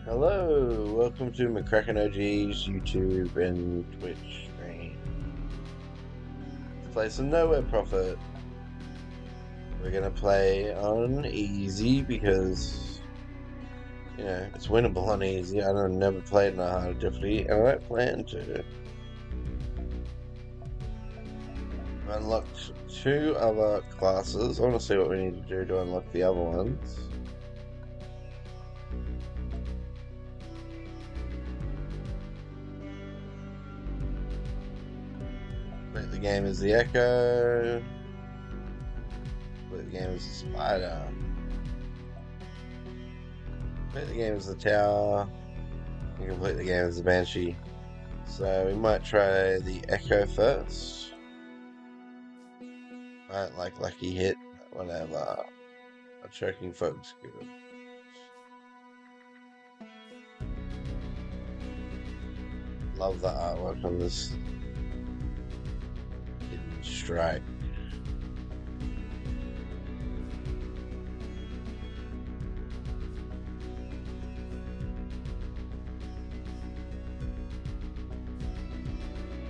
Hello, welcome to McCracken OG's YouTube and Twitch stream. Let's play some Nowhere Profit. We're gonna play on easy because, it's winnable on easy. I've never played on a hard difficulty, and I don't plan to. I unlocked two other classes. I want to see what we need to do to unlock the other ones. Complete the game as the Echo. Complete the game as the Spider. Complete the game as the Tower. And complete the game as the Banshee. So we might try the Echo first. I don't like Lucky Hit, whatever. A choking folks good. Love the artwork on this Hidden Strike.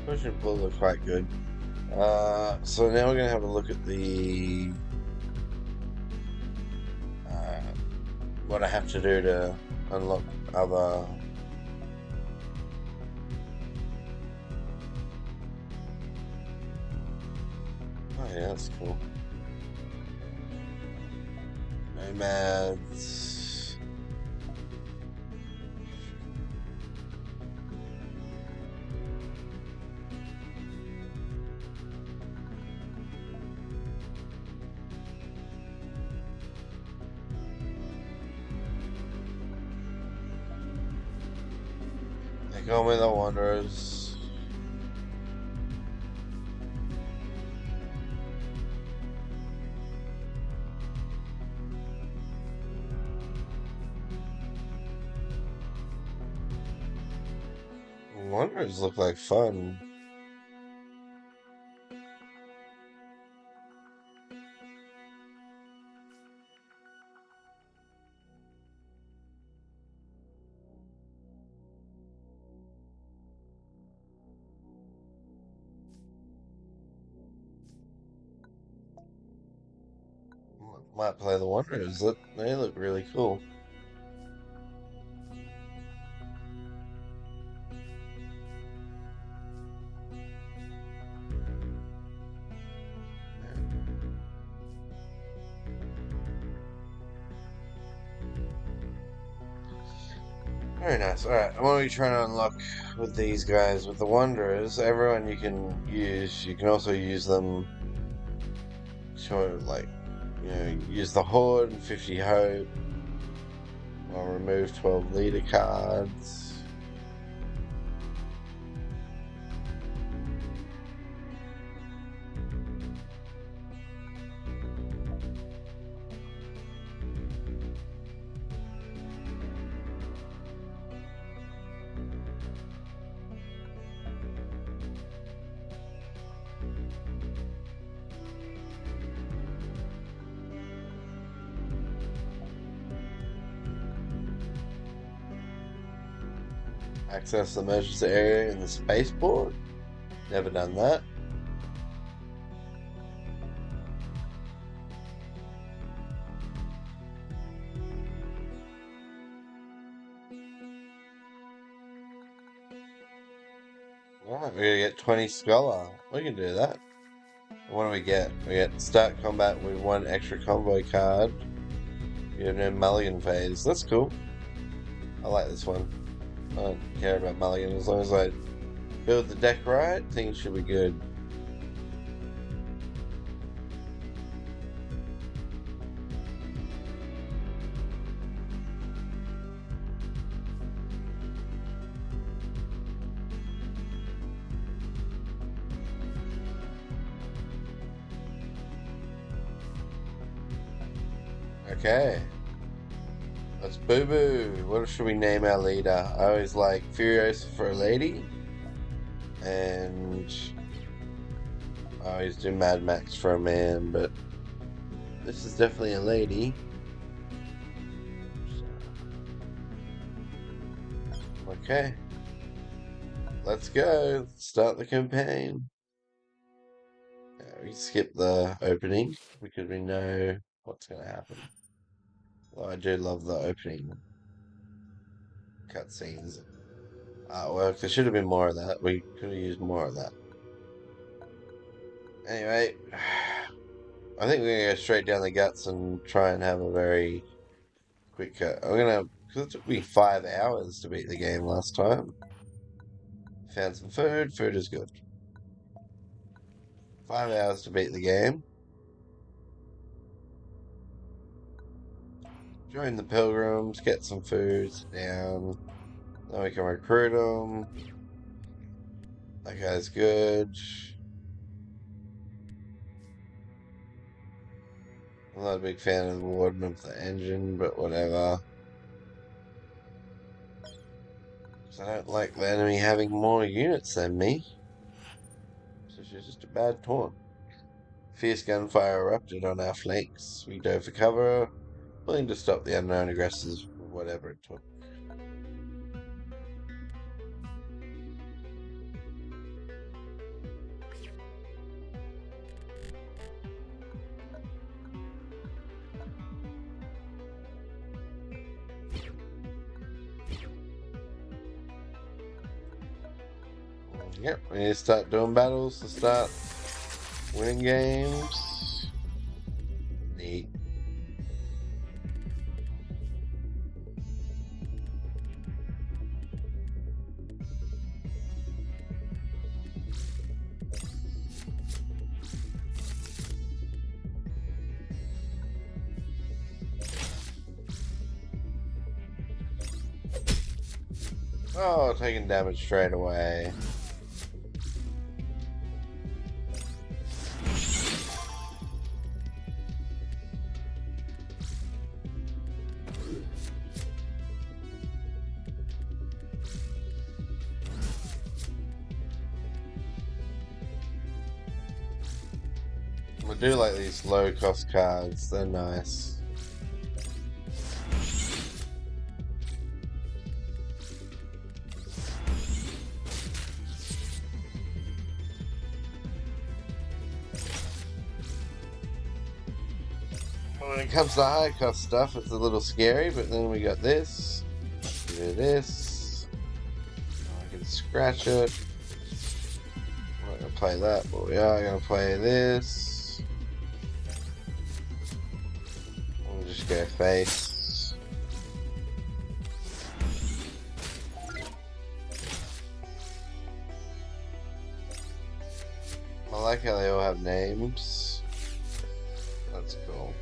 Push and pull look quite good. So now we're going to have a look at the what I have to do to unlock other yeah, that's cool. Nomads. They go with the Wanderers. Wanderers look like fun. Might play the Wanderers. They look really cool. Very nice. Alright, what are we trying to unlock with these guys? With the Wanderers, everyone you can use, you can also use them to, use the Horde and 50 Hope. I'll remove 12 leader cards. Access the emergency area in the spaceport. Never done that. Alright, we're gonna get 20 Scholar. We can do that. What do we get? We get start combat with one extra convoy card. You have no mulligan phase. That's cool. I like this one. I don't care about mulligan as long as I build the deck right. Things should be good. Okay. Let's Boo Boo. What should we name our leader? I always like Furiosa for a lady. And I always do Mad Max for a man, but this is definitely a lady. Okay. Let's go. Start the campaign. We skip the opening because we know what's going to happen. Well, I do love the opening cutscenes. Artwork. There should have been more of that. We could have used more of that. Anyway, I think we're gonna go straight down the guts and try and have a very quick. Because it took me 5 hours to beat the game last time. Found some food. Food is good. 5 hours to beat the game. Join the pilgrims. Get some food. Sit down. Then we can recruit them. That guy's good. I'm not a big fan of the warden of the engine, but whatever. Because I don't like the enemy having more units than me. So she's just a bad taunt. Fierce gunfire erupted on our flanks. We dove for cover, willing to stop the unknown aggressors with whatever it took. Yep, we need to start doing battles to start winning games. Neat. Oh, taking damage straight away. I do like these low cost cards, they're nice. When it comes to high cost stuff, it's a little scary, but then we got this. Do this. I can scratch it. I'm not gonna play that, but we are gonna play this. We'll just go face. I like how they all have names. That's cool.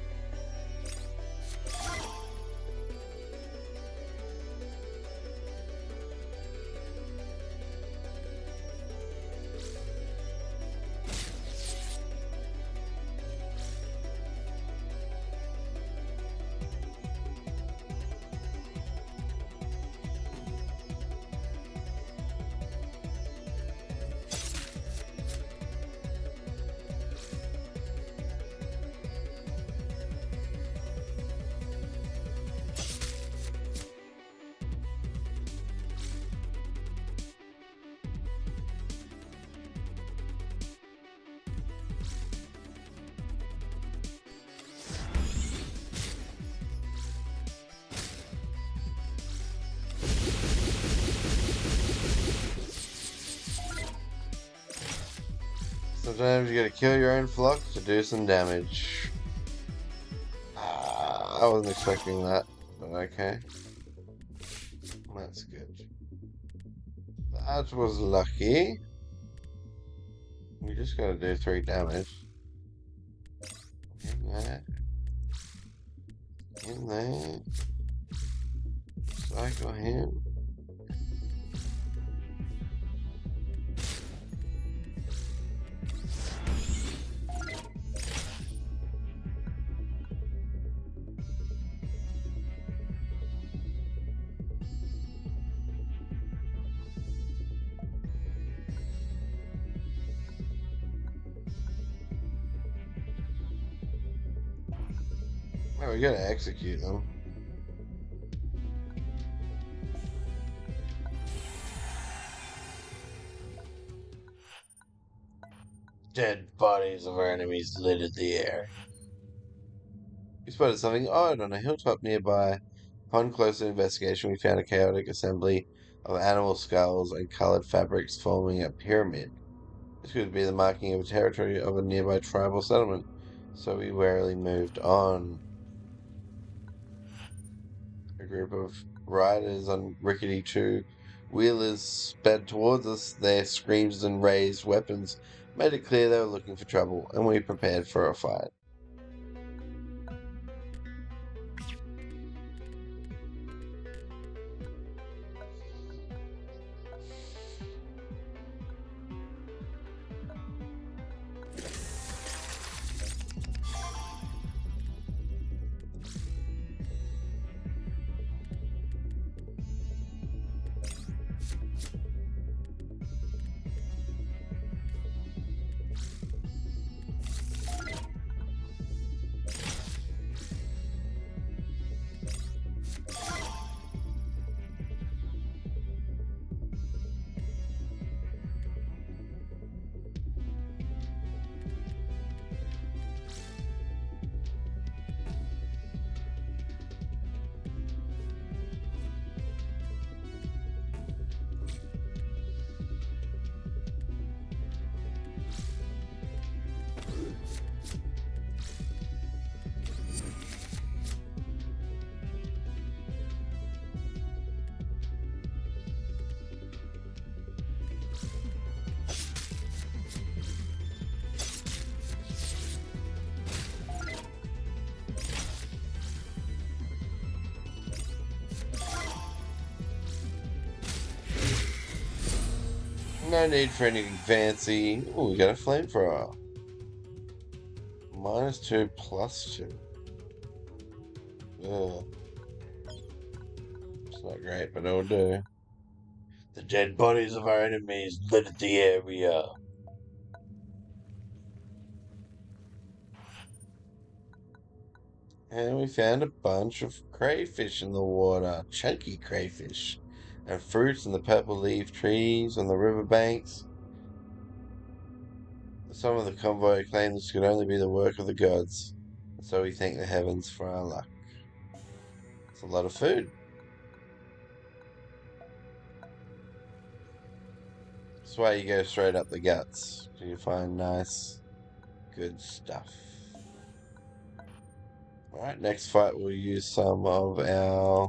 Sometimes you gotta kill your own flock to do some damage. I wasn't expecting that, but okay. That's good. That was lucky. We just gotta do 3 damage. In there. In there. Cycle him. Oh, we gotta execute them. Dead bodies of our enemies littered the air. We spotted something odd on a hilltop nearby. Upon closer investigation, we found a chaotic assembly of animal skulls and colored fabrics forming a pyramid. This could be the marking of a territory of a nearby tribal settlement, so we warily moved on. A group of riders on rickety two-wheelers sped towards us. Their screams and raised weapons made it clear they were looking for trouble, and we prepared for a fight. No need for anything fancy. Oh, we got a flamethrower. -2, +2. Ugh, it's not great, but it'll do. The dead bodies of our enemies littered the area. And we found a bunch of crayfish in the water, chunky crayfish, and fruits in the purple leaf trees on the riverbanks. Some of the convoy claimed this could only be the work of the gods, and so we thank the heavens for our luck. It's a lot of food. That's why you go straight up the guts. So you find nice, good stuff. Alright, next fight we'll use some of our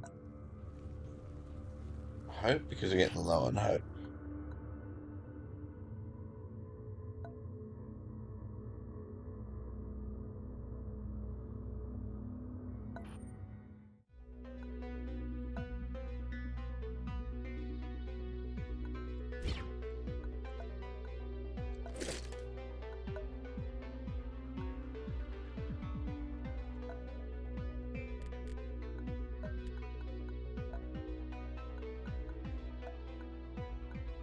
hope because we're getting low on hope.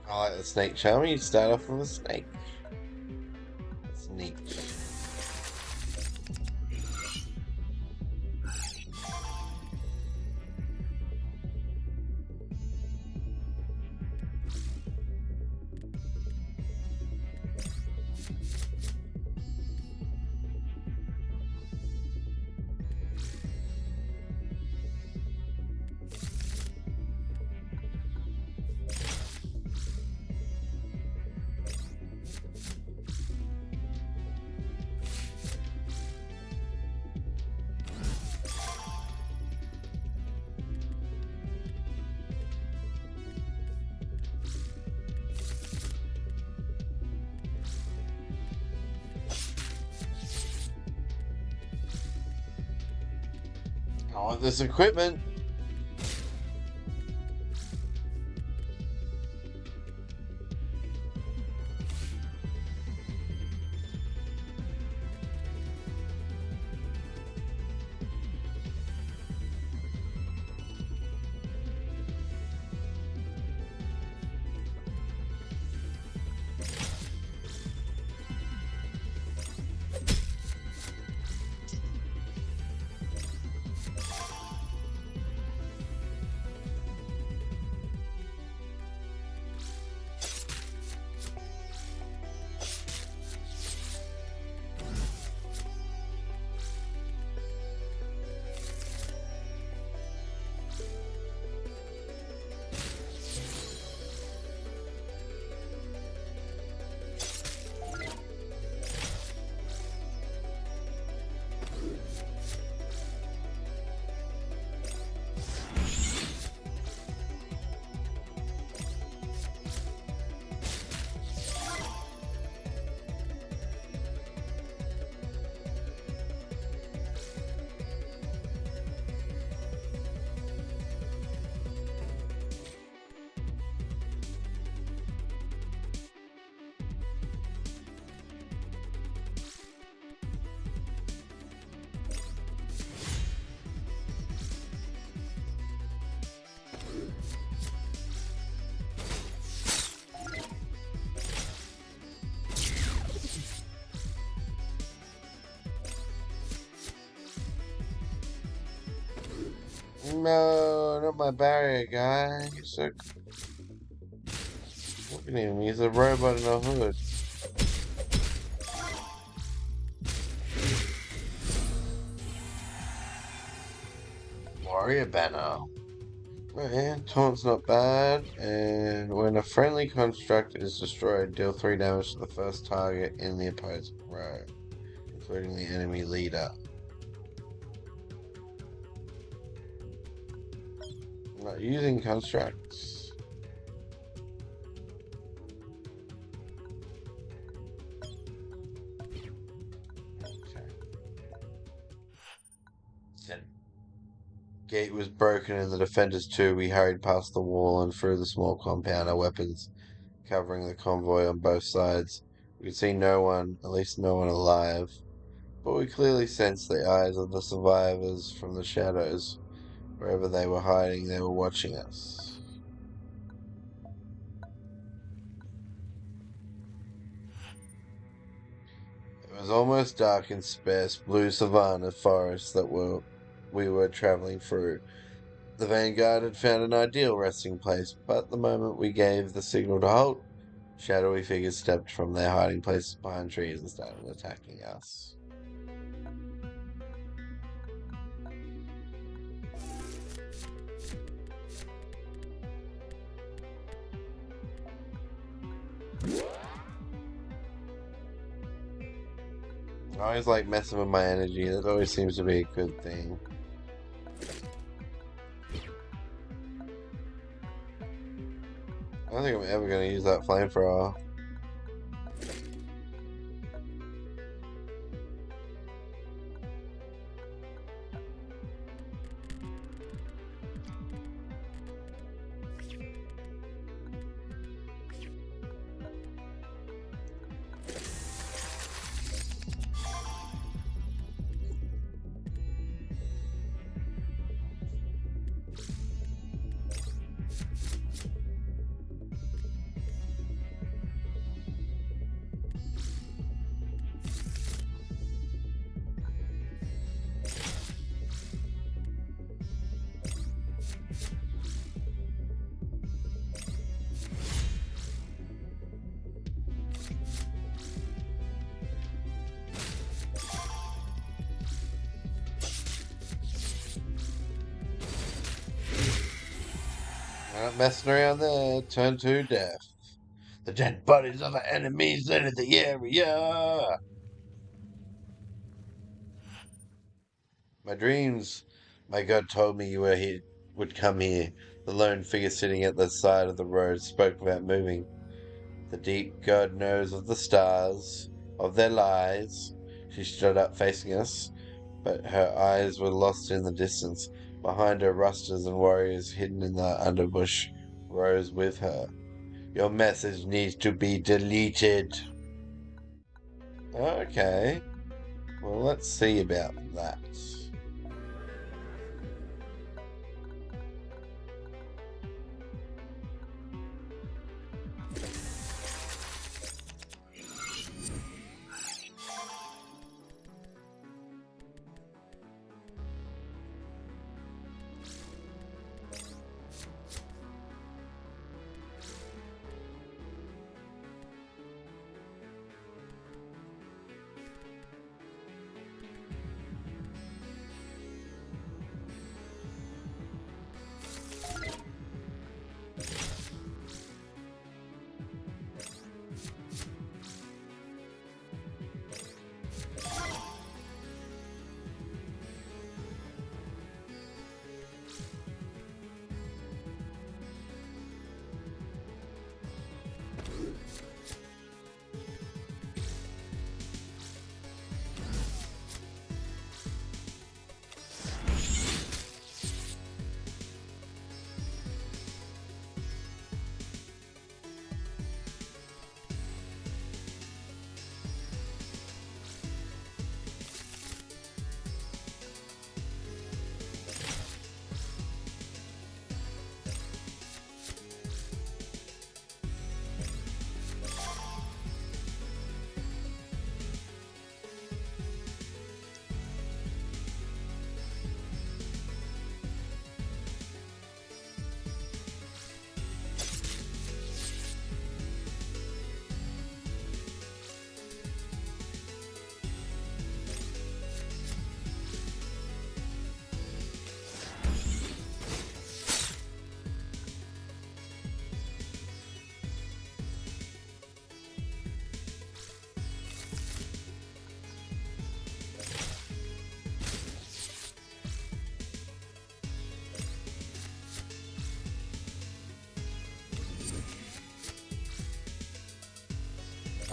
I like the snake charmer. You start off with a snake. That's neat. I want this equipment. No, not my barrier guy. He's so... Look at him, he's a robot in a hood. Warrior banner. Right, taunt's not bad, and when a friendly construct is destroyed, deal 3 damage to the first target in the opposing row, including the enemy leader. I'm not using constructs. Okay. Then gate was broken and the defenders too. We hurried past the wall and through the small compound, our weapons covering the convoy on both sides. We could see no one, at least no one alive, but we clearly sensed the eyes of the survivors from the shadows. Wherever they were hiding, they were watching us. It was almost dark in sparse blue savanna forests we were traveling through. The vanguard had found an ideal resting place, but the moment we gave the signal to halt, shadowy figures stepped from their hiding places behind trees and started attacking us. I always like messing with my energy. That always seems to be a good thing. I don't think I'm ever going to use that flamethrower. I'm not messing around there. Turn to death. The dead bodies of our enemies entered the area. My dreams, my God told me you were here, would come here. The lone figure sitting at the side of the road spoke without moving. The deep God knows of the stars, of their lies. She stood up facing us, but her eyes were lost in the distance. Behind her, rusters and warriors hidden in the underbush rose with her. Your message needs to be deleted. Okay, well, let's see about that.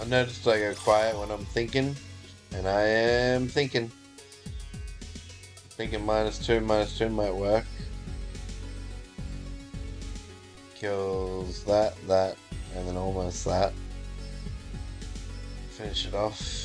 I noticed I go quiet when I'm thinking, and I am thinking. Thinking -2 might work. Kills that, and then almost that. Finish it off.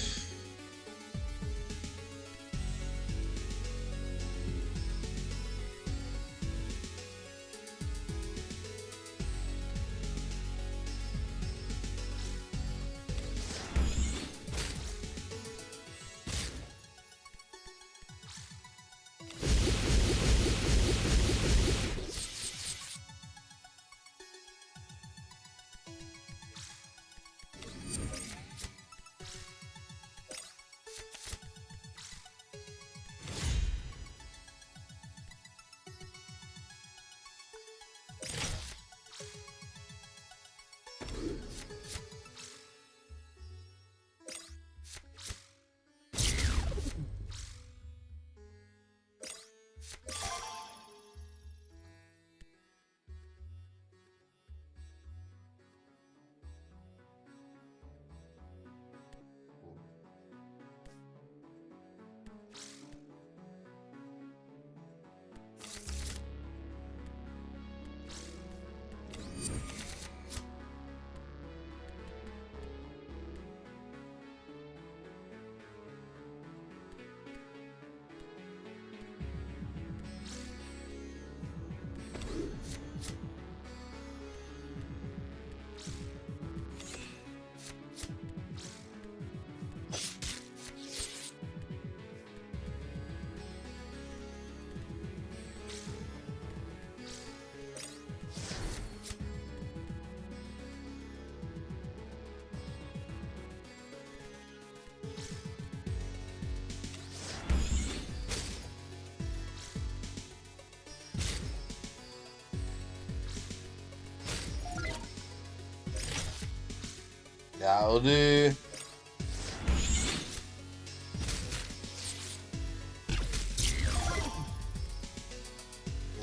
That'll do.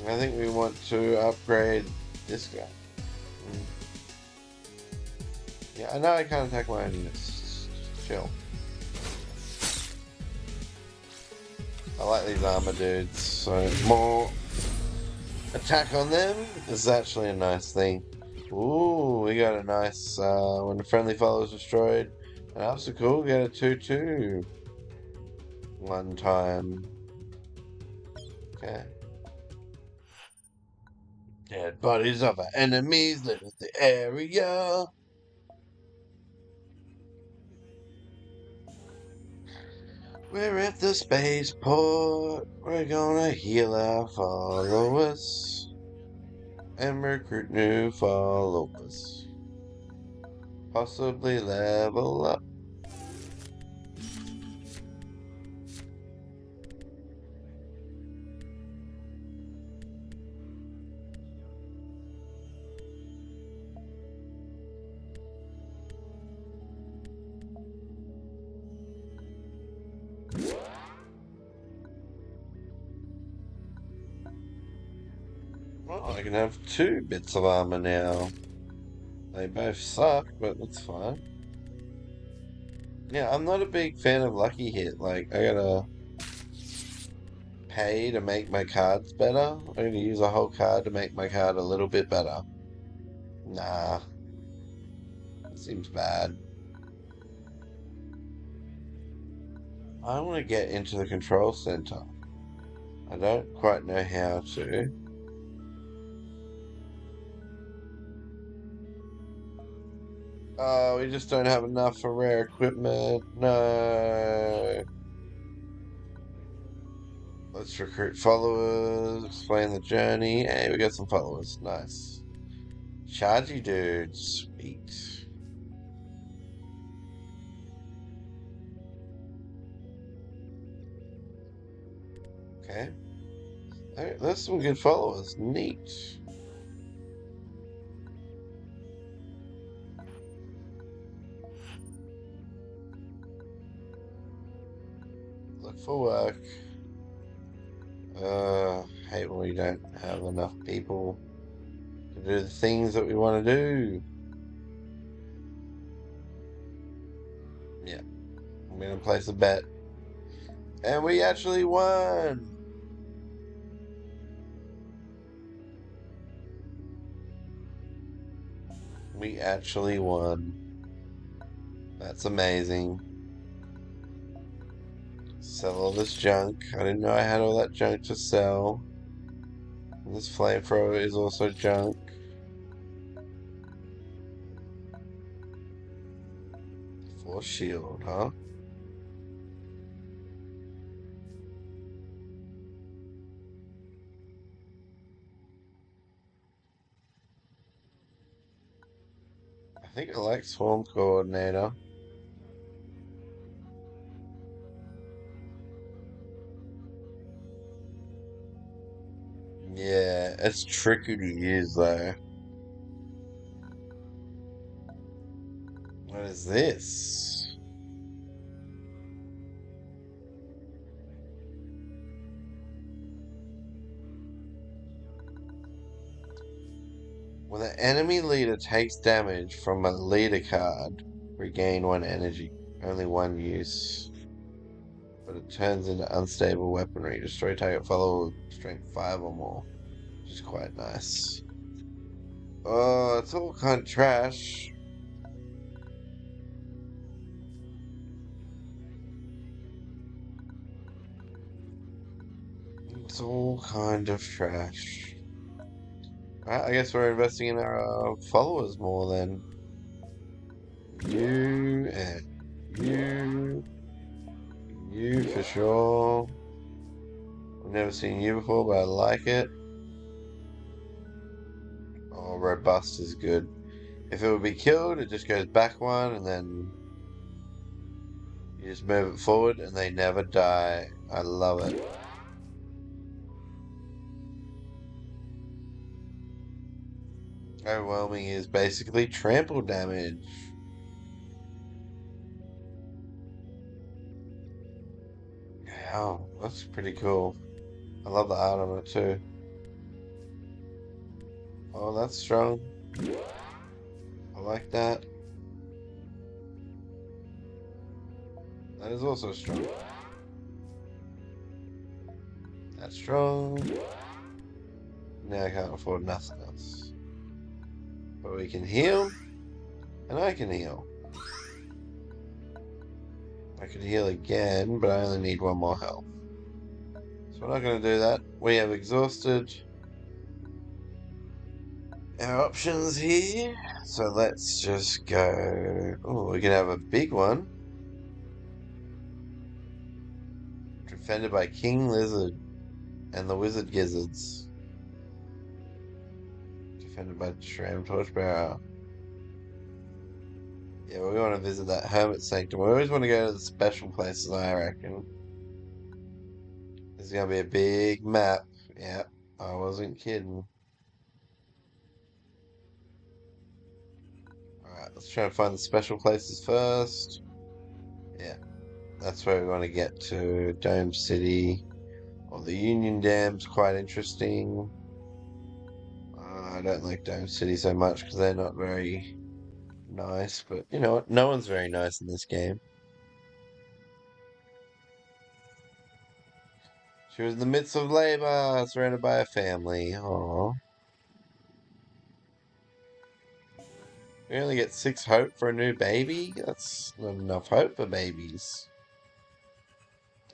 I think we want to upgrade this guy. Yeah, I know I can't attack my enemies. Chill. I like these armor dudes, so more attack on them is actually a nice thing. Ooh, we got a nice, when a friendly foe is destroyed, an obstacle, get a 2/2 one time. Okay. Dead bodies of our enemies litter the area. We're at the spaceport. We're gonna heal our followers and recruit new followers. Possibly level up. Well, I can have 2 bits of armor now. They both suck, but that's fine. Yeah, I'm not a big fan of lucky hit. Like, I gotta pay to make my cards better. I'm gonna use a whole card to make my card a little bit better. Nah, that seems bad. I want to get into the control center. I don't quite know how to. Oh, we just don't have enough for rare equipment. No. Let's recruit followers, explain the journey. Hey, we got some followers. Nice. Chargy dudes. Sweet. Okay. Alright, that's some good followers. Neat. Look for work. Hate when we don't have enough people to do the things that we want to do. gonna place a bet. And we actually won! We actually won. That's amazing. Sell all this junk. I didn't know I had all that junk to sell. And this flamethrower is also junk. Force shield, huh? I think I like Swarm Coordinator. Yeah, it's tricky to use though. What is this? When the enemy leader takes damage from a leader card, regain one energy. Only one use. But it turns into unstable weaponry. Destroy target follower with strength 5 or more. Which is quite nice. Oh, it's all kind of trash. It's all kind of trash. Alright, I guess we're investing in our followers more then. You and you. You for sure. I've never seen you before, but I like it. Oh, robust is good. If it would be killed, it just goes back one, and then you just move it forward, and they never die. I love it. Overwhelming is basically trample damage. Wow, that's pretty cool. I love the art on it too. Oh, that's strong. I like that. That is also strong. That's strong. Now I can't afford nothing else. But we can heal, and I can heal. I can heal again, but I only need one more health. So we're not going to do that. We have exhausted our options here. So let's just go. Oh, we can have a big one. Defended by King Lizard and the Wizard Gizzards. Defended by Shram Torchbearer. Yeah, we want to visit that Hermit Sanctum. We always want to go to the special places, I reckon. This is going to be a big map. Yeah, I wasn't kidding. Alright, let's try and find the special places first. Yeah, that's where we want to get to. Dome City. Or the Union Dam's quite interesting. I don't like Dome City so much because they're not very nice. But you know what? No one's very nice in this game. She was in the midst of labor, surrounded by a family. Aww. We only get 6 hope for a new baby? That's not enough hope for babies.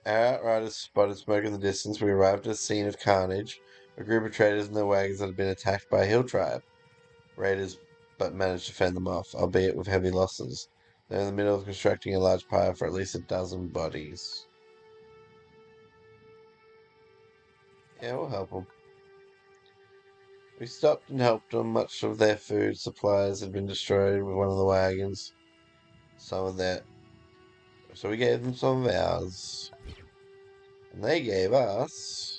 Our outriders spotted smoke in the distance. We arrived at a scene of carnage. A group of traders and their wagons had been attacked by a hill tribe. Raiders but managed to fend them off, albeit with heavy losses. They're in the middle of constructing a large pyre for at least a dozen bodies. Yeah, we'll help them. We stopped and helped them. Much of their food supplies had been destroyed with one of the wagons. Some of their... So we gave them some of ours. And they gave us...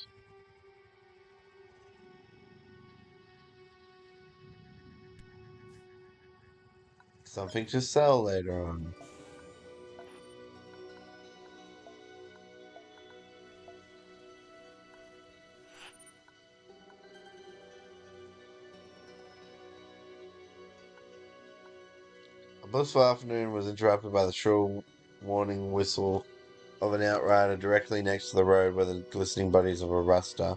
something to sell later on. A blissful afternoon was interrupted by the shrill warning whistle of an outrider directly next to the road where the glistening bodies of a ruster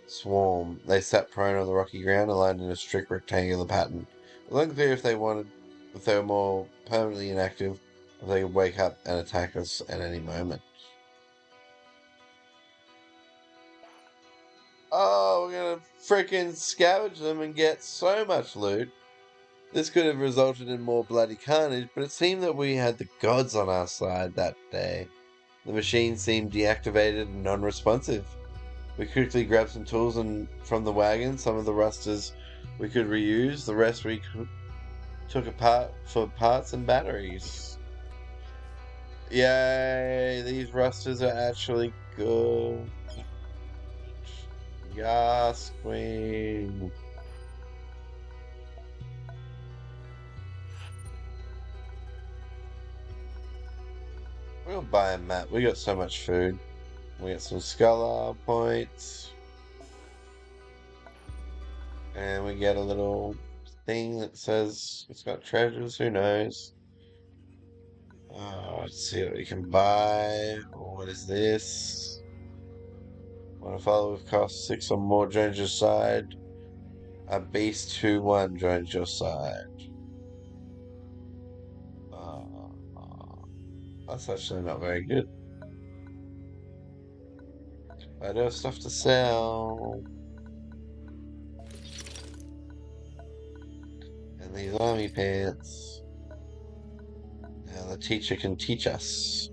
swarm. They sat prone on the rocky ground, aligned in a strict rectangular pattern. It was unclear if they were more permanently inactive, or if they could wake up and attack us at any moment. Oh, we're gonna freaking scavenge them and get so much loot. This could have resulted in more bloody carnage, but it seemed that we had the gods on our side that day. The machine seemed deactivated and non-responsive. We quickly grabbed some tools and from the wagon. Some of the rusters we could reuse. The rest took apart for parts and batteries. Yay! These rusters are actually good. Yes, queen. We'll buy a map. We got so much food. We got some scholar points. And we get a little thing that says it's got treasures. Who knows? Let's see what we can buy. What is this? Want to follow with cost 6 or more joins your side. A beast 2-1 joins your side. Uh, that's actually not very good. I do have stuff to sell. And these army pants. Now the teacher can teach us.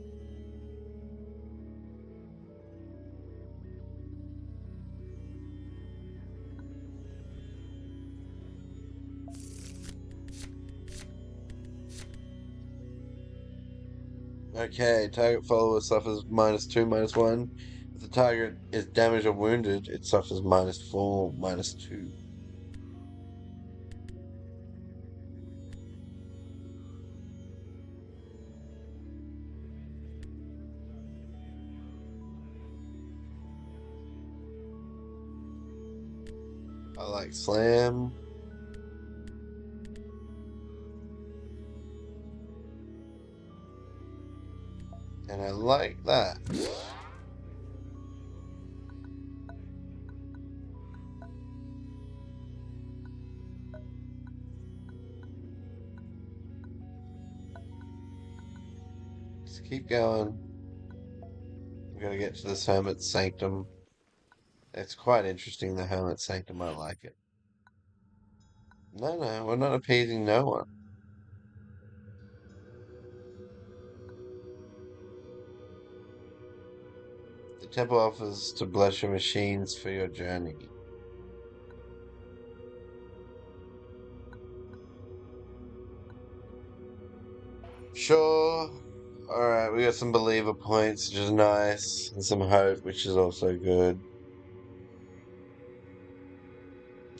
Okay, target follower suffers -2, -1. If the target is damaged or wounded, it suffers -4, -2. I like slam. And I like that. Let's keep going. We're gonna get to this hermit's sanctum. It's quite interesting, the hermit's sanctum. I like it. No, no, we're not appeasing no one. The temple offers to bless your machines for your journey. Sure. Alright, we got some believer points, which is nice, and some hope, which is also good.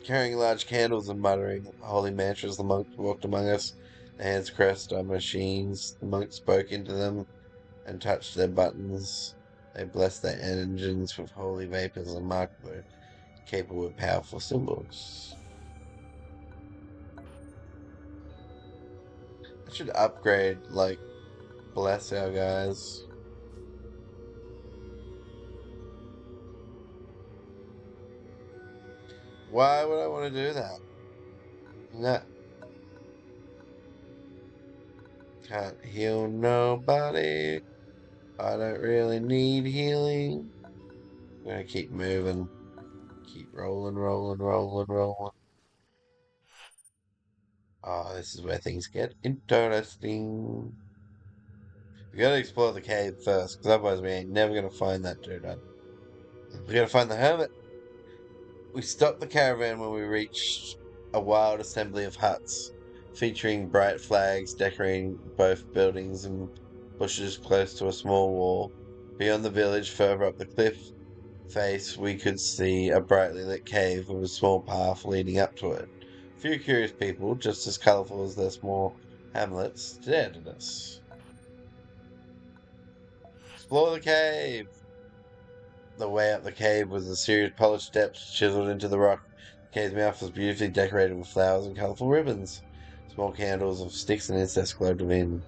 Carrying large candles and muttering holy mantras, the monks walked among us. Their hands caressed our machines. The monks spoke into them and touched their buttons. They blessed their engines with holy vapors and marked their capable with powerful symbols. I should upgrade, like, bless our guys. Why would I want to do that? No, can't heal nobody. I don't really need healing. I'm gonna keep moving. Keep rolling, rolling, rolling, rolling. Oh, this is where things get interesting. We gotta explore the cave first, because otherwise we ain't never gonna find that dude. We gotta find the hermit. We stopped the caravan when we reached a wild assembly of huts, featuring bright flags decorating both buildings and bushes close to a small wall. Beyond the village, further up the cliff face, we could see a brightly lit cave with a small path leading up to it. A few curious people, just as colourful as their small hamlets, stared at us. Explore the cave! The way up the cave was a series of polished steps chiseled into the rock. The cave's mouth was beautifully decorated with flowers and colourful ribbons. Small candles of sticks and incense glowed within.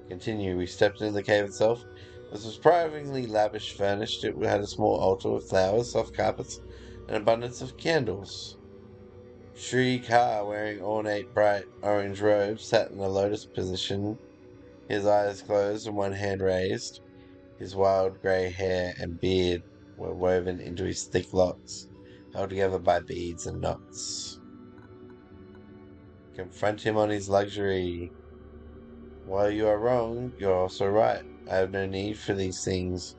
Continue. We stepped into the cave itself. It was surprisingly lavish furnished. It had a small altar with flowers, soft carpets, and abundance of candles. Sri Ka, wearing ornate bright orange robes, sat in a lotus position, his eyes closed and one hand raised. His wild grey hair and beard were woven into his thick locks, held together by beads and knots. Confront him on his luxury. While you are wrong, you're also right. I have no need for these things,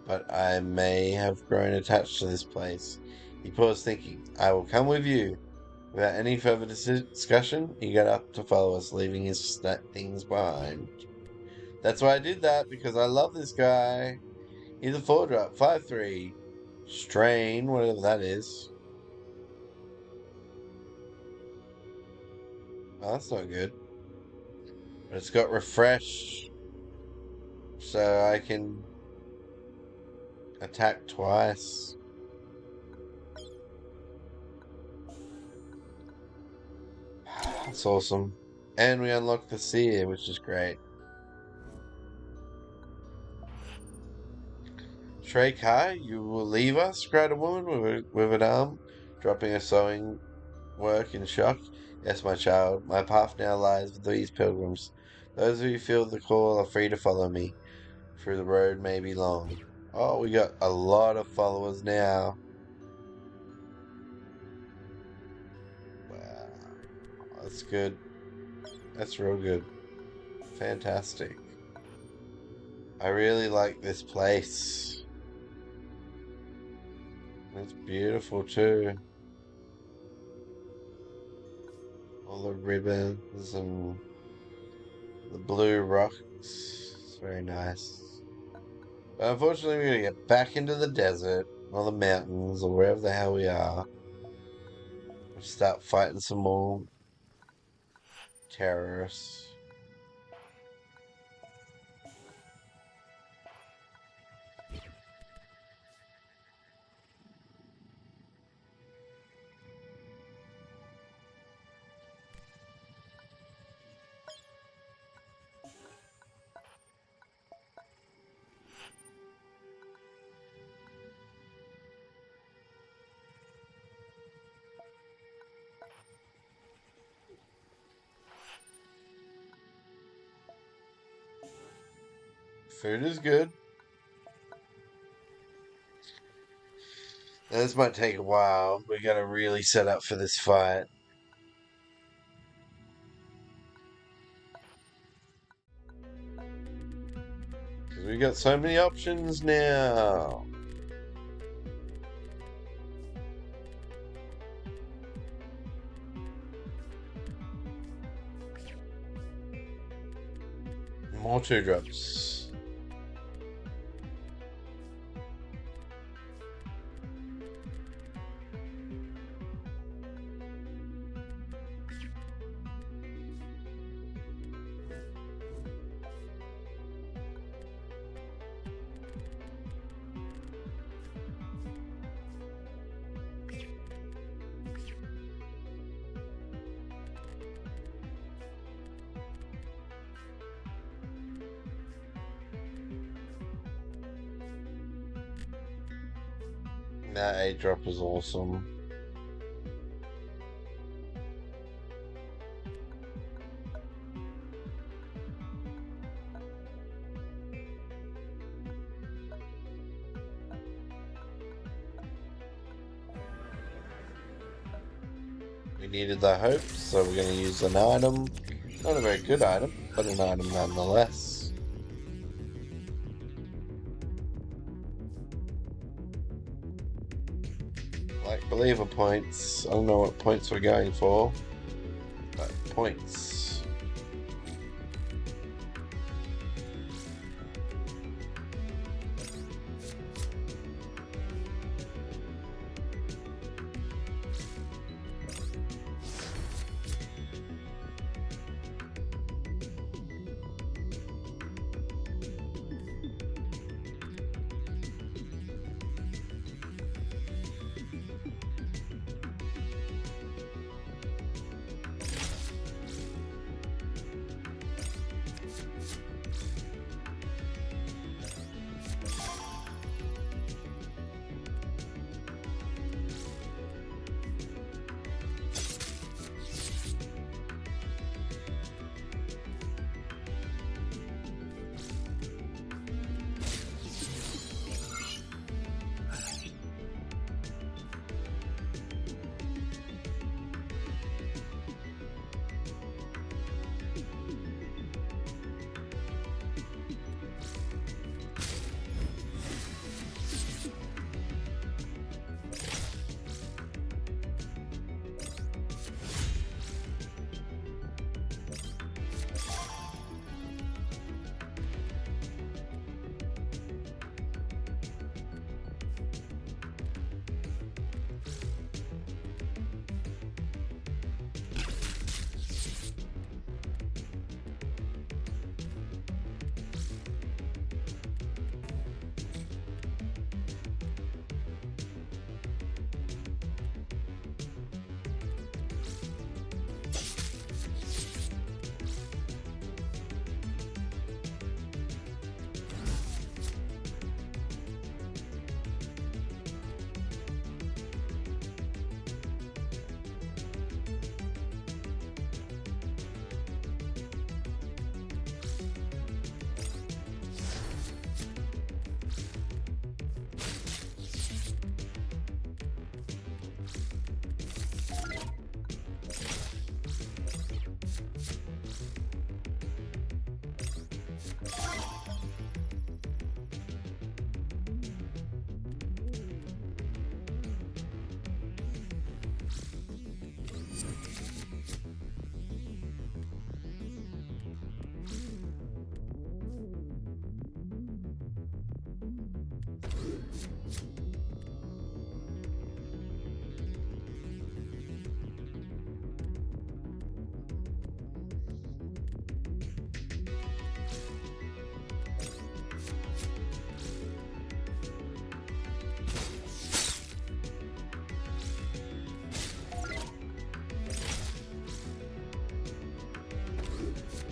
but I may have grown attached to this place. He paused, thinking. I will come with you. Without any further discussion, he got up to follow us, leaving his things behind. That's why I did that, because I love this guy. He's a 4-drop, 5/3. Strain, whatever that is. Oh, that's not good. But it's got refresh, so I can attack twice. That's awesome. And we unlock the seer, which is great. Shrey Kai, you will leave us? Cried a woman with an arm, dropping her sewing work in shock. Yes, my child, my path now lies with these pilgrims. Those who feel the call are free to follow me, for the road may be long. Oh, we got a lot of followers now. Wow, that's good. That's real good. Fantastic. I really like this place. It's beautiful too. All the ribbons and the blue rocks. It's very nice. But unfortunately, we're gonna get back into the desert or the mountains or wherever the hell we are. Start fighting some more terrorists. Food is good. Now, this might take a while. We gotta really set up for this fight. Because we got so many options now. More 2-drops. That 8-drop is awesome. We needed the hope, so we're going to use an item. Not a very good item, but an item nonetheless. Like believer points. I don't know what points we're going for, but points.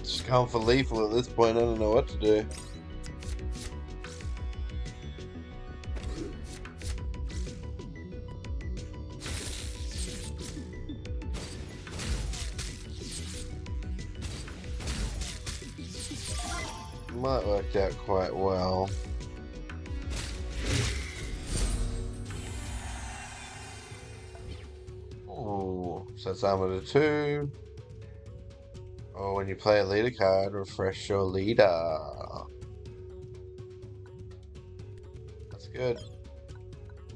Just going for lethal at this point. I don't know what to do. Might work out quite well. Oh, so that's armor to 2. Or when you play a leader card, refresh your leader. That's good.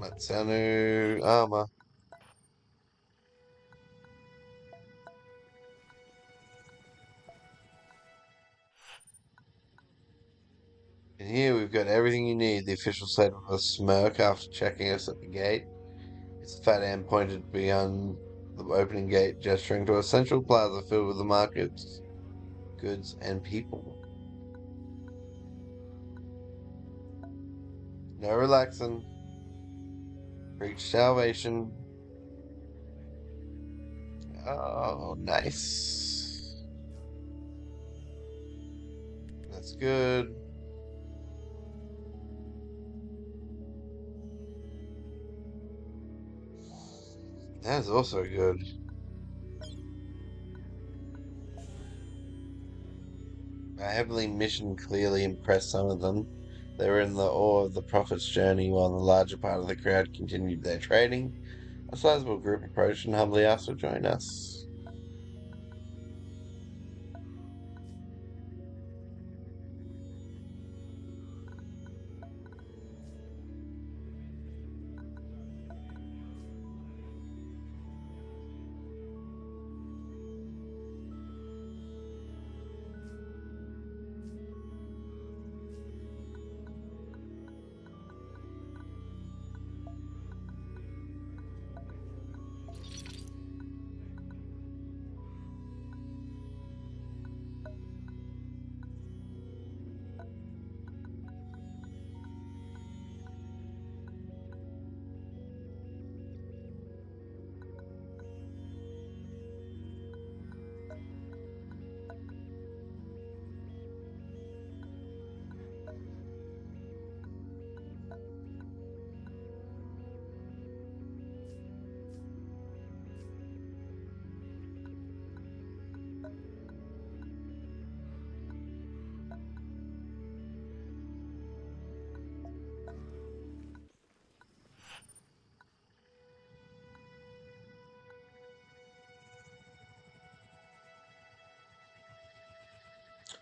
That's our new armor. And here we've got everything you need, the official said with a smirk after checking us at the gate. Its fat hand pointed beyond the opening gate, gesturing to a central plaza filled with the markets, goods, and people. No relaxing. Preach salvation. Oh, nice. That's good. That's also good. Our heavenly mission clearly impressed some of them. They were in the awe of the prophet's journey while the larger part of the crowd continued their trading. A sizable group approached and humbly asked to join us.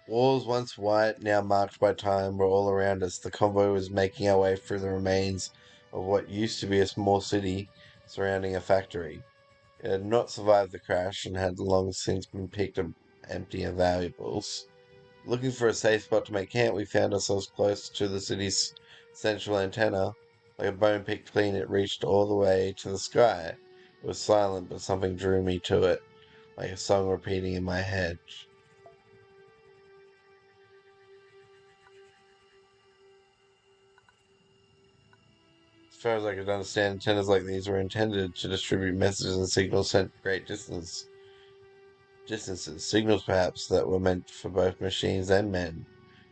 Walls once white, now marked by time, were all around us. The convoy was making our way through the remains of what used to be a small city surrounding a factory. It had not survived the crash and had long since been picked up empty of valuables. Looking for a safe spot to make camp, we found ourselves close to the city's central antenna. Like a bone picked clean, it reached all the way to the sky. It was silent, but something drew me to it, like a song repeating in my head. As far as I could understand, antennas like these were intended to distribute messages and signals sent great distances, signals perhaps that were meant for both machines and men.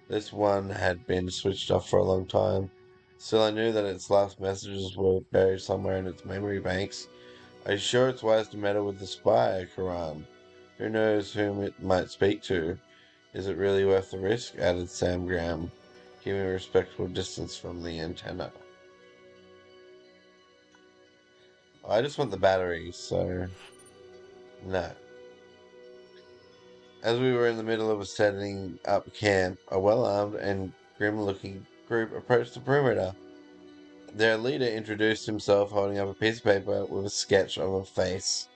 This one had been switched off for a long time. Still, I knew that its last messages were buried somewhere in its memory banks. Are you sure it's wise to meddle with the spy, Karan? Who knows whom it might speak to? Is it really worth the risk? Added Sam Graham, keeping a respectful distance from the antenna. I just want the batteries, so no. As we were in the middle of setting up camp, a well-armed and grim-looking group approached the perimeter. Their leader introduced himself holding up a piece of paper with a sketch of a face.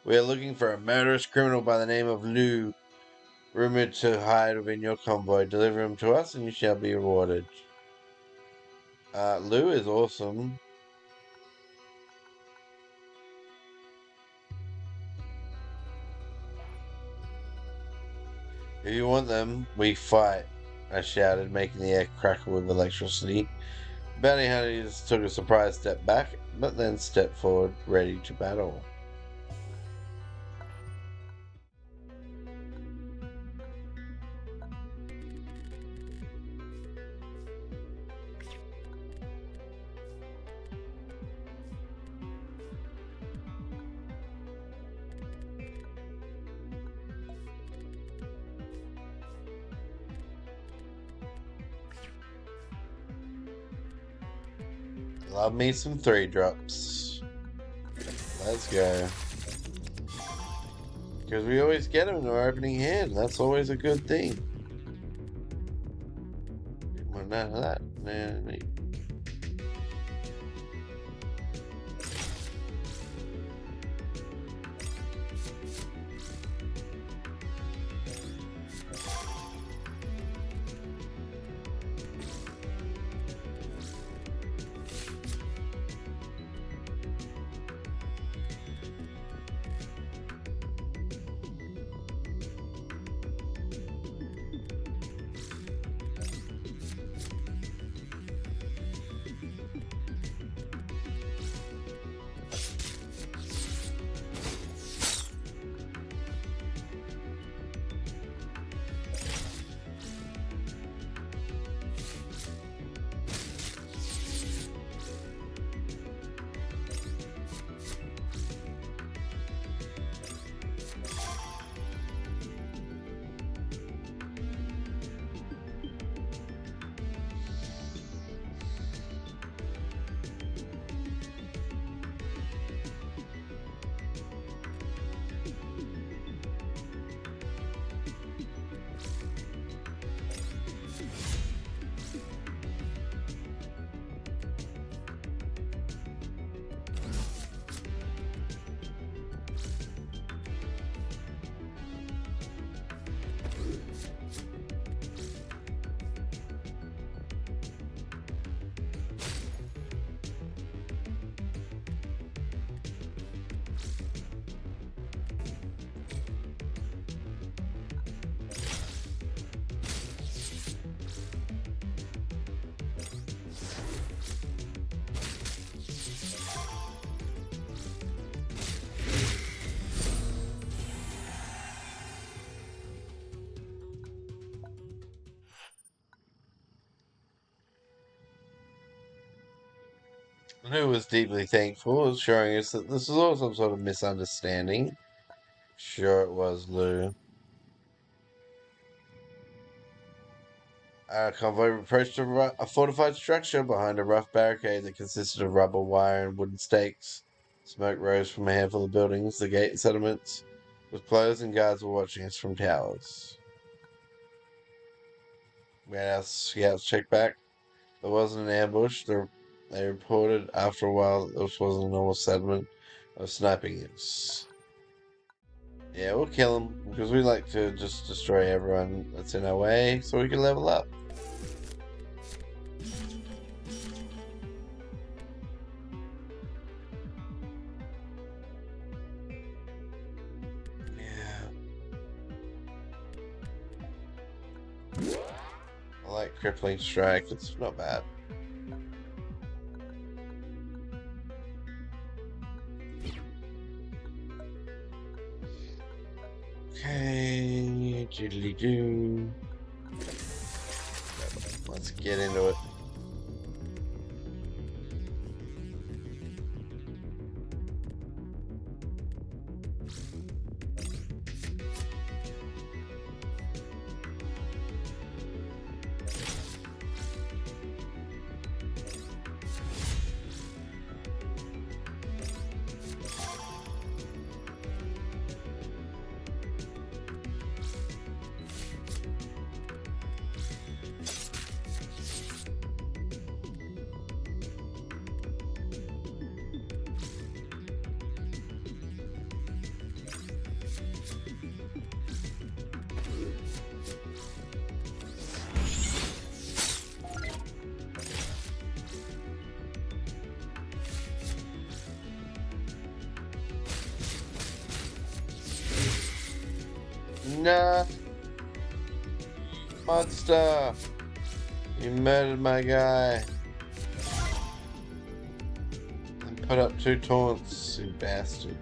We are looking for a murderous criminal by the name of Lou, rumored to hide within your convoy. Deliver him to us and you shall be rewarded. Lou is awesome. If you want them, we fight, I shouted, making the air crackle with electricity. Bounty hunters took a surprise step back, but then stepped forward, ready to battle. Love me some 3-drops. Let's go. Because we always get them in our opening hand. That's always a good thing. Well, none of that. Nah. Lou was deeply thankful, assuring us that this was all some sort of misunderstanding. Sure it was, Lou. Our convoy approached a fortified structure behind a rough barricade that consisted of rubber wire and wooden stakes. Smoke rose from a handful of buildings. The gate settlements was closed and guards were watching us from towers. We had our scouts check back. There wasn't an ambush. They reported after a while that this wasn't a normal settlement of sniping us. Yeah, we'll kill them because we like to just destroy everyone that's in our way so we can level up. Yeah. I like crippling strike. It's not bad. Okay, jiddly doo. Let's get into it. Nah, monster! You murdered my guy. And put up 2 taunts, you bastard.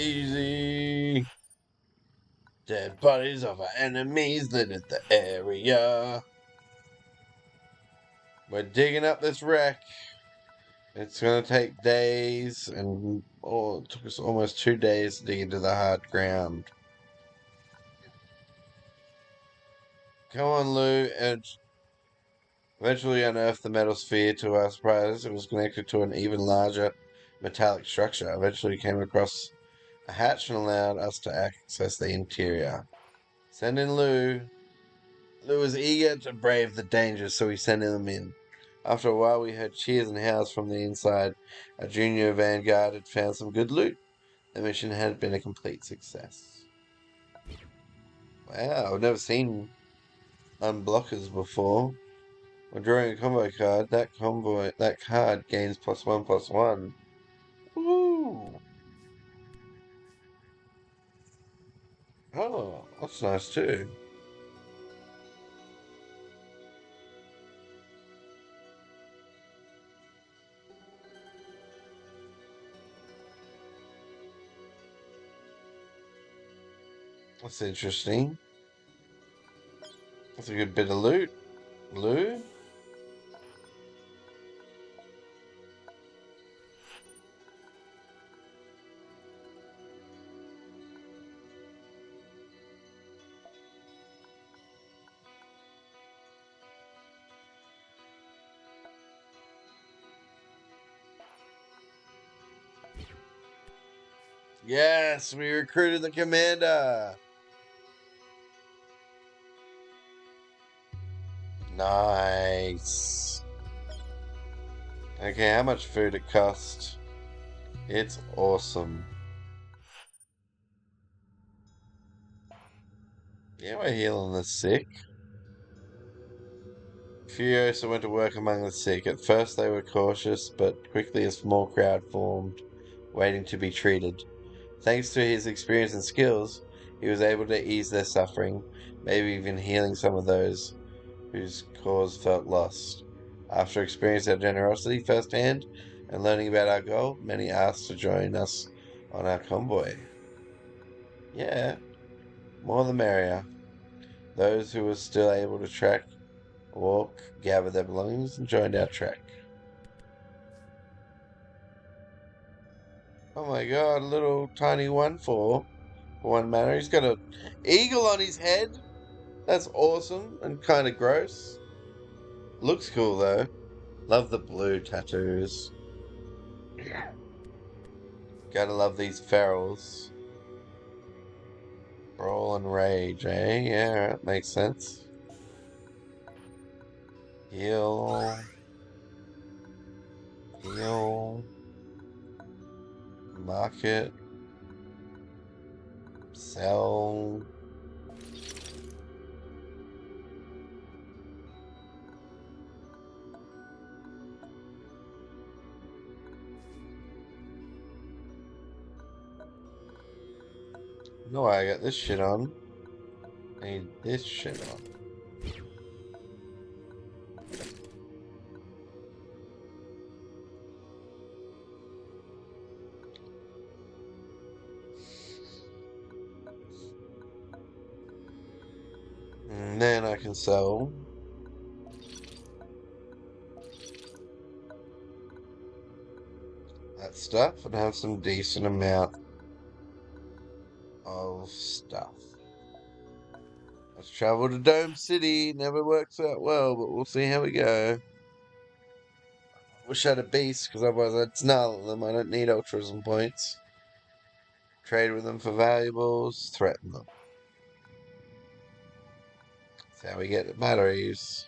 Easy. Dead bodies of our enemies littered the area. We're digging up this wreck. It's gonna take days, and it took us almost 2 days to dig into the hard ground. Come on, Lou, and eventually unearthed the metal sphere. To our surprise, it was connected to an even larger metallic structure. Eventually came across a hatch and allowed us to access the interior. Send in Lou. Lou was eager to brave the dangers, so we sent him in. After a while, we heard cheers and howls from the inside. Our junior vanguard had found some good loot. The mission had been a complete success. Wow, I've never seen unblockers before. When drawing a combo card, that card gains +1/+1. Woo! Oh, that's nice too. That's interesting. That's a good bit of loot. Lou? Yes, we recruited the commander. Nice. Okay, how much food it cost? It's awesome. Yeah, we're healing the sick. Furiosa went to work among the sick. At first they were cautious, but quickly a small crowd formed, waiting to be treated. Thanks to his experience and skills, he was able to ease their suffering, maybe even healing some of those whose cause felt lost. After experiencing our generosity firsthand and learning about our goal, many asked to join us on our convoy. Yeah, more the merrier. Those who were still able to walk, gathered their belongings, and joined our trek. Oh my god, a little tiny one for one manner. He's got an eagle on his head. That's awesome and kind of gross. Looks cool though. Love the blue tattoos. Gotta love these ferals. Brawl and rage, eh? Yeah, that makes sense. Heal. Heal. Market. Sell. No, I got this shit on. I need this shit on. And then I can sell that stuff and have some decent amount of stuff. Let's travel to Dome City. Never works out well, but we'll see how we go. Wish I had a beast, because otherwise I'd snarl at them. I don't need altruism points. Trade with them for valuables. Threaten them. That's how we get the batteries.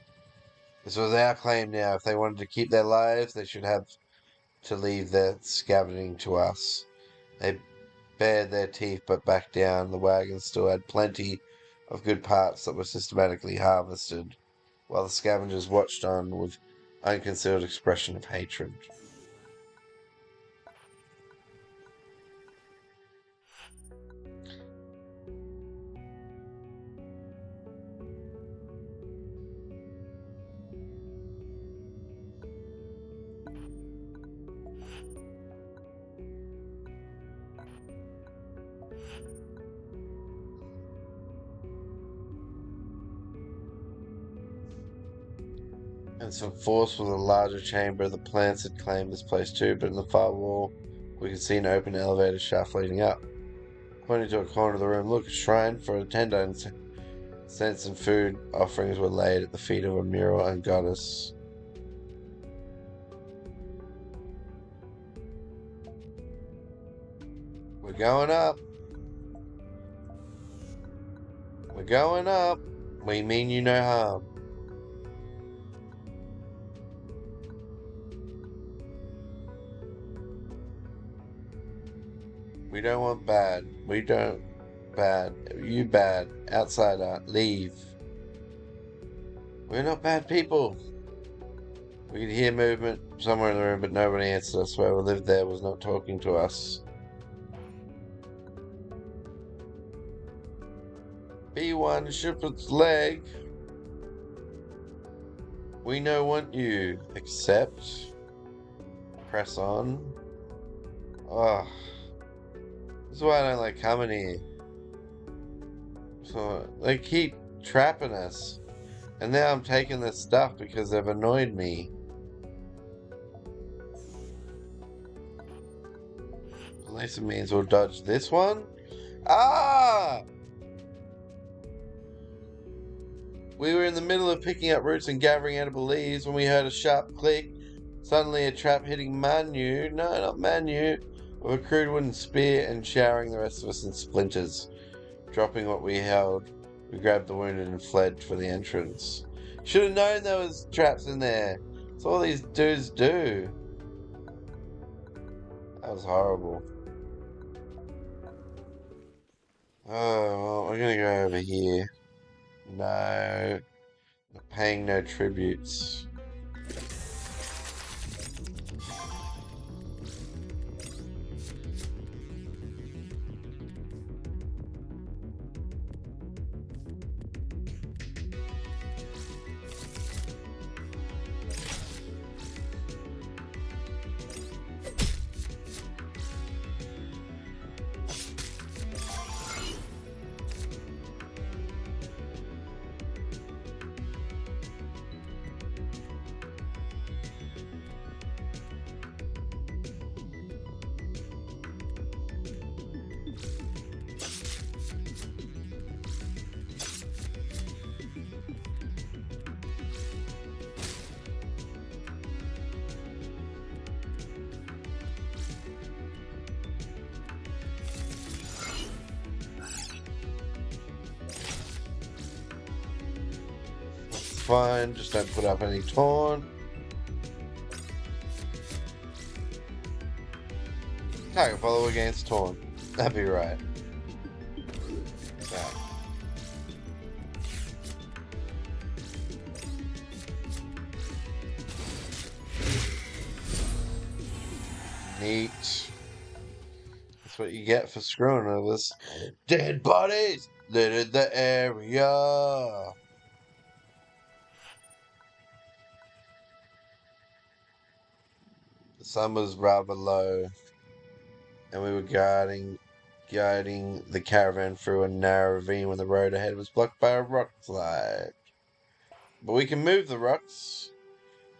This was our claim now. If they wanted to keep their lives, they should have to leave their scavenging to us. They bared their teeth but backed down. The wagon still had plenty of good parts that were systematically harvested, while the scavengers watched on with unconcealed expression of hatred. And some force was a larger chamber. The plants had claimed this place too, but in the far wall, we could see an open elevator shaft leading up. Pointing to a corner of the room, look, a shrine for a tender, and scents and food offerings were laid at the feet of a mural and goddess. We're going up. We're going up. We mean you no harm. We don't want bad. We don't bad. You bad. Outsider. Leave. We're not bad people. We could hear movement somewhere in the room, but nobody answered us. Whoever lived there was not talking to us. B1 shook its leg. We no want you. Accept. Press on. Oh, this is why I don't like coming here. So they keep trapping us. And now I'm taking this stuff because they've annoyed me. At least it means we'll dodge this one. Ah! We were in the middle of picking up roots and gathering edible leaves when we heard a sharp click. Suddenly a trap hitting Manu, no, not Manu, with a crude wooden spear and showering the rest of us in splinters. Dropping what we held, we grabbed the wounded and fled for the entrance. Should have known there was traps in there. That's all these dudes do. That was horrible. Oh, well, we're gonna go over here. No. Paying no tributes. Fine, just don't put up any taunt. Target follow against taunt. That'd be right. Yeah. Neat. That's what you get for screwing with us. Dead bodies littered the area. The sun was rather low, and we were guiding the caravan through a narrow ravine when the road ahead was blocked by a rock slide. But we can move the rocks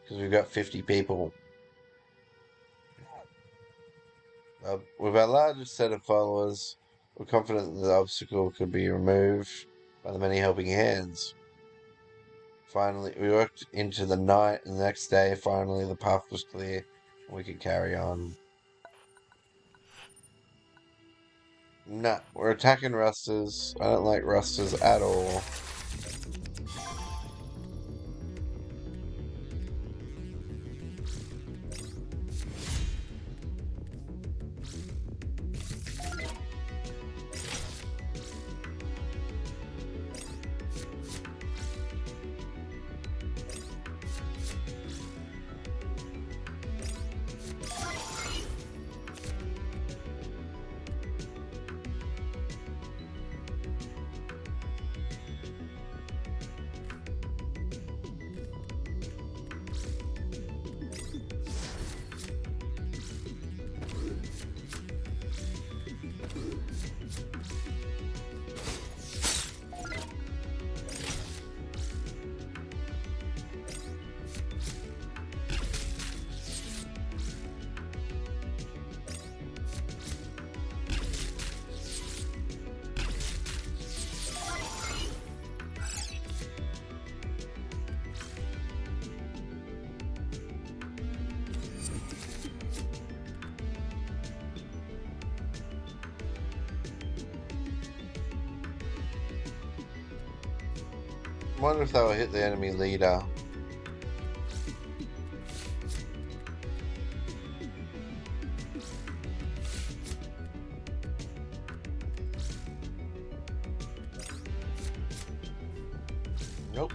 because we've got 50 people. With our largest set of followers, we're confident that the obstacle could be removed by the many helping hands. Finally, we worked into the night, and the next day, finally, the path was clear, and we could carry on. Nah, we're attacking rusters. I don't like rusters at all. wonder if they will hit the enemy leader. Nope.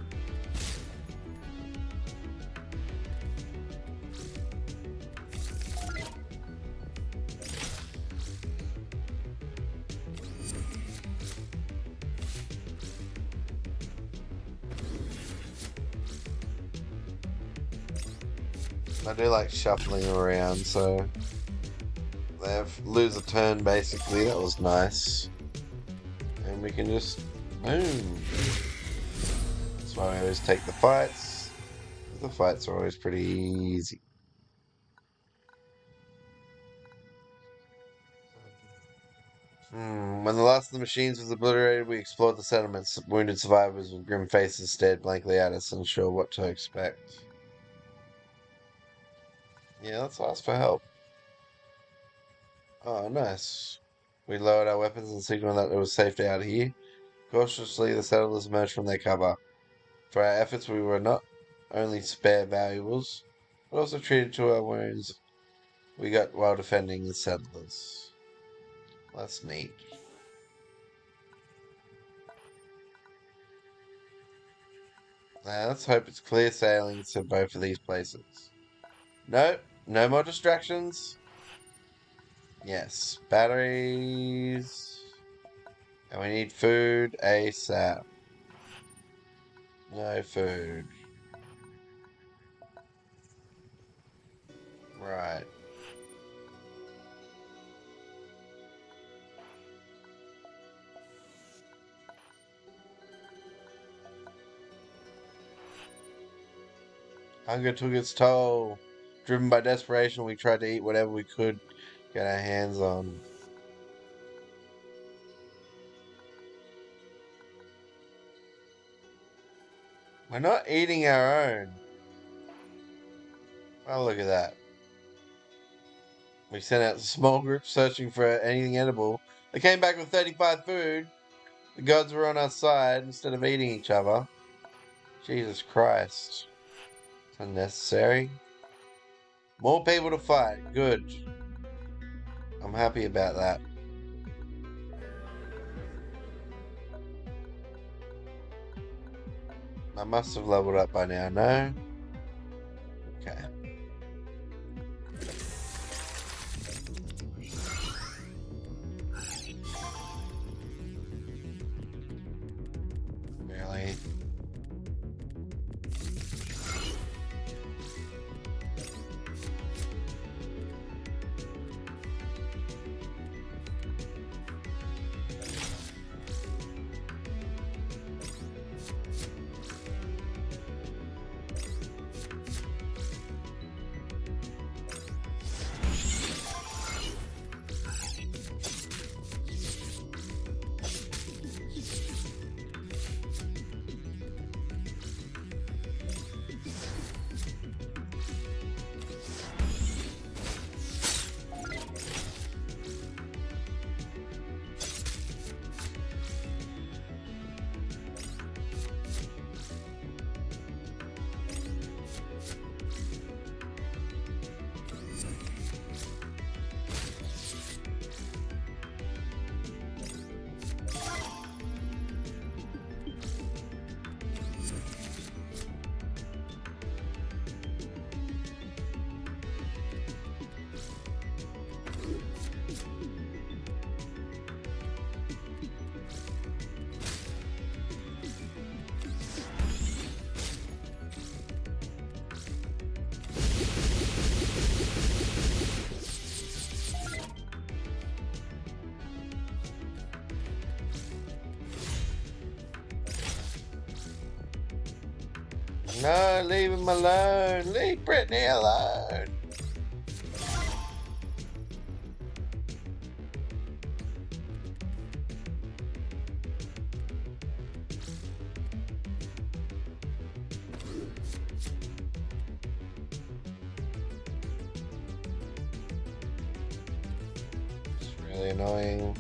I do like shuffling around, so they lose a turn basically. That was nice. And we can just boom. That's why we always take the fights. The fights are always pretty easy. When the last of the machines was obliterated, we explored the settlements. Wounded survivors with grim faces stared blankly at us, unsure what to expect. Yeah, let's ask for help. Oh, nice. We lowered our weapons and signaled that it was safe out here. Cautiously, the settlers emerged from their cover. For our efforts, we were not only spared valuables, but also treated to our wounds we got while defending the settlers. That's neat. Now, let's hope it's clear sailing to both of these places. Nope, no more distractions. Yes, batteries. And we need food ASAP. No food. Right. Hunger took its toll. Driven by desperation, we tried to eat whatever we could get our hands on. We're not eating our own. Oh, look at that. We sent out a small group searching for anything edible. They came back with 35 food. The gods were on our side instead of eating each other. Jesus Christ. It's unnecessary. More people to fight. Good. I'm happy about that. I must have leveled up by now, no? Okay. Really? No, leave him alone. Leave Brittany alone. It's really annoying.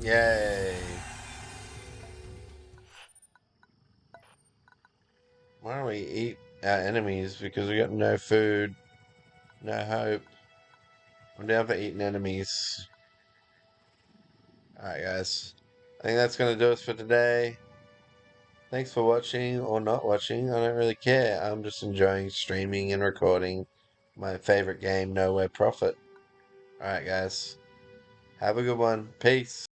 Yay. Why don't we eat our enemies? Because we got no food, no hope. I'm down for eating enemies. Alright, guys. I think that's going to do us for today. Thanks for watching or not watching. I don't really care. I'm just enjoying streaming and recording my favorite game, Nowhere Profit. Alright, guys. Have a good one. Peace.